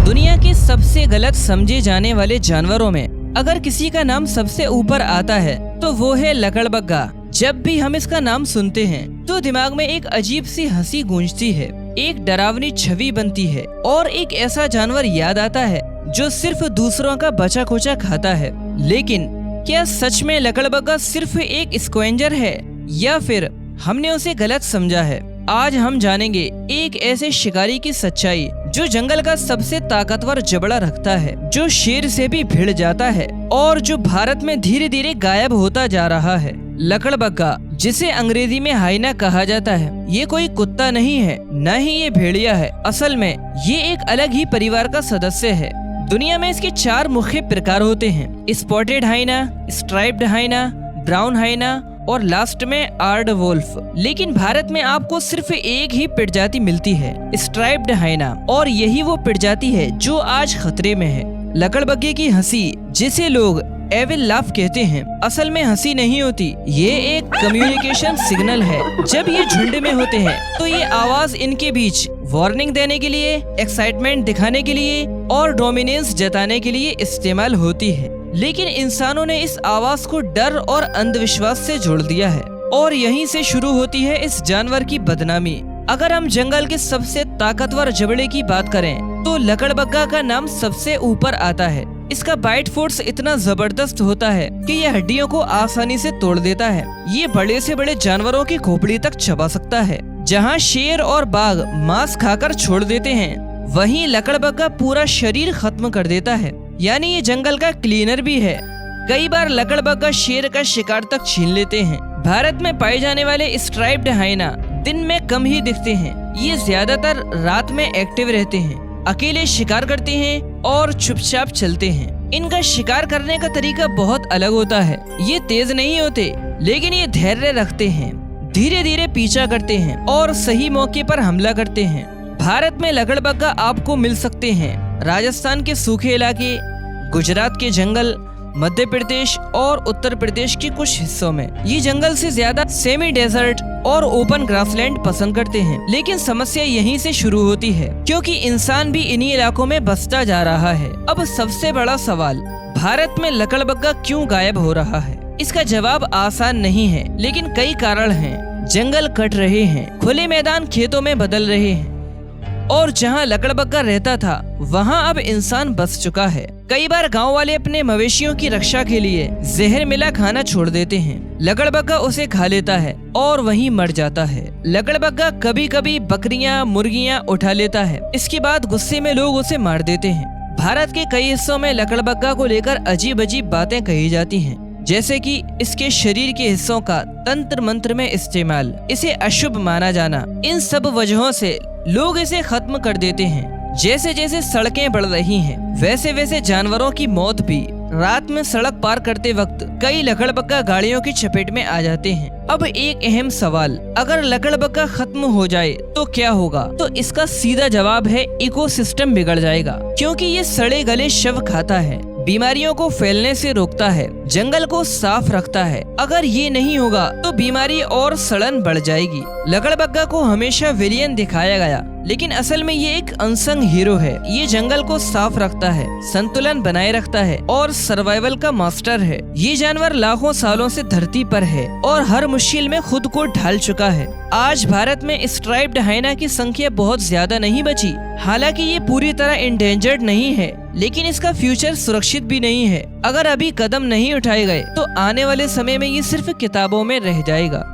दुनिया के सबसे गलत समझे जाने वाले जानवरों में अगर किसी का नाम सबसे ऊपर आता है तो वो है लकड़बग्गा। जब भी हम इसका नाम सुनते हैं तो दिमाग में एक अजीब सी हंसी गूंजती है, एक डरावनी छवि बनती है और एक ऐसा जानवर याद आता है जो सिर्फ दूसरों का बचा खोचा खाता है। लेकिन क्या सच में लकड़बग्गा सिर्फ एक स्क्वेंजर है या फिर हमने उसे गलत समझा है? आज हम जानेंगे एक ऐसे शिकारी की सच्चाई जो जंगल का सबसे ताकतवर जबड़ा रखता है, जो शेर से भी भिड़ जाता है और जो भारत में धीरे धीरे गायब होता जा रहा है। लकड़बग्गा, जिसे अंग्रेजी में हाइना कहा जाता है, ये कोई कुत्ता नहीं है, न ही ये भेड़िया है। असल में ये एक अलग ही परिवार का सदस्य है। दुनिया में इसके 4 मुख्य प्रकार होते हैं: स्पॉटेड हाइना, स्ट्राइप्ड हाइना, ब्राउन हाइना और लास्ट में आर्ड वोल्फ। लेकिन भारत में आपको सिर्फ एक ही प्रजाति मिलती है, स्ट्राइप्ड हाइना, और यही वो प्रजाति है जो आज खतरे में है। लकड़बग्गे की हंसी, जिसे लोग एविल लाफ कहते हैं, असल में हंसी नहीं होती, ये एक कम्युनिकेशन सिग्नल है। जब ये झुंड में होते हैं तो ये आवाज इनके बीच वार्निंग देने के लिए, एक्साइटमेंट दिखाने के लिए और डोमिनेंस जताने के लिए इस्तेमाल होती है। लेकिन इंसानों ने इस आवाज को डर और अंधविश्वास से जोड़ दिया है और यहीं से शुरू होती है इस जानवर की बदनामी। अगर हम जंगल के सबसे ताकतवर जबड़े की बात करें तो लकड़बग्गा का नाम सबसे ऊपर आता है। इसका बाइट फोर्स इतना जबरदस्त होता है कि यह हड्डियों को आसानी से तोड़ देता है। ये बड़े से बड़े जानवरों की खोपड़ी तक चबा सकता है। जहाँ शेर और बाघ मांस खाकर छोड़ देते हैं, वहीं लकड़बग्गा पूरा शरीर खत्म कर देता है। यानी ये जंगल का क्लीनर भी है। कई बार लकड़बग्गा शेर का शिकार तक छीन लेते हैं। भारत में पाए जाने वाले स्ट्राइप्ड हाइना दिन में कम ही दिखते हैं। ये ज्यादातर रात में एक्टिव रहते हैं, अकेले शिकार करते हैं और चुपचाप चलते हैं। इनका शिकार करने का तरीका बहुत अलग होता है। ये तेज नहीं होते, लेकिन ये धैर्य रखते हैं, धीरे धीरे पीछा करते हैं और सही मौके पर हमला करते हैं। भारत में लकड़बग्गा आपको मिल सकते हैं राजस्थान के सूखे इलाके, गुजरात के जंगल, मध्य प्रदेश और उत्तर प्रदेश के कुछ हिस्सों में। ये जंगल से ज्यादा सेमी डेजर्ट और ओपन ग्रासलैंड पसंद करते हैं। लेकिन समस्या यहीं से शुरू होती है, क्योंकि इंसान भी इन्हीं इलाकों में बसता जा रहा है। अब सबसे बड़ा सवाल, भारत में लकड़बग्गा क्यों गायब हो रहा है? इसका जवाब आसान नहीं है, लेकिन कई कारण हैं। जंगल कट रहे हैं, खुले मैदान खेतों में बदल रहे हैं और जहां लकड़बग्गा रहता था वहां अब इंसान बस चुका है। कई बार गांव वाले अपने मवेशियों की रक्षा के लिए जहर मिला खाना छोड़ देते हैं। लकड़बग्गा उसे खा लेता है और वहीं मर जाता है। लकड़बग्गा कभी कभी बकरियां, मुर्गियां उठा लेता है। इसके बाद गुस्से में लोग उसे मार देते हैं। भारत के कई हिस्सों में लकड़बग्गा को लेकर अजीब अजीब बातें कही जाती हैं, जैसे कि इसके शरीर के हिस्सों का तंत्र मंत्र में इस्तेमाल, इसे अशुभ माना जाना। इन सब वजहों से लोग इसे खत्म कर देते हैं। जैसे जैसे सड़कें बढ़ रही हैं, वैसे वैसे जानवरों की मौत भी। रात में सड़क पार करते वक्त कई लकड़बग्गा गाड़ियों की चपेट में आ जाते हैं। अब एक अहम सवाल, अगर लकड़बग्गा खत्म हो जाए तो क्या होगा? तो इसका सीधा जवाब है इकोसिस्टम बिगड़ जाएगा, क्योंकि ये सड़े गले शव खाता है, बीमारियों को फैलने से रोकता है, जंगल को साफ रखता है। अगर ये नहीं होगा तो बीमारी और सड़न बढ़ जाएगी। लकड़बग्गा को हमेशा विलेन दिखाया गया, लेकिन असल में ये एक अनसंग हीरो है। ये जंगल को साफ रखता है, संतुलन बनाए रखता है और सर्वाइवल का मास्टर है। ये जानवर लाखों सालों से धरती पर है और हर मुश्किल में खुद को ढाल चुका है। आज भारत में स्ट्राइप्ड हाइना की संख्या बहुत ज्यादा नहीं बची। हालांकि ये पूरी तरह इंडेंजर्ड नहीं है, लेकिन इसका फ्यूचर सुरक्षित भी नहीं है। अगर अभी कदम नहीं उठाए गए तो आने वाले समय में ये सिर्फ किताबों में रह जाएगा।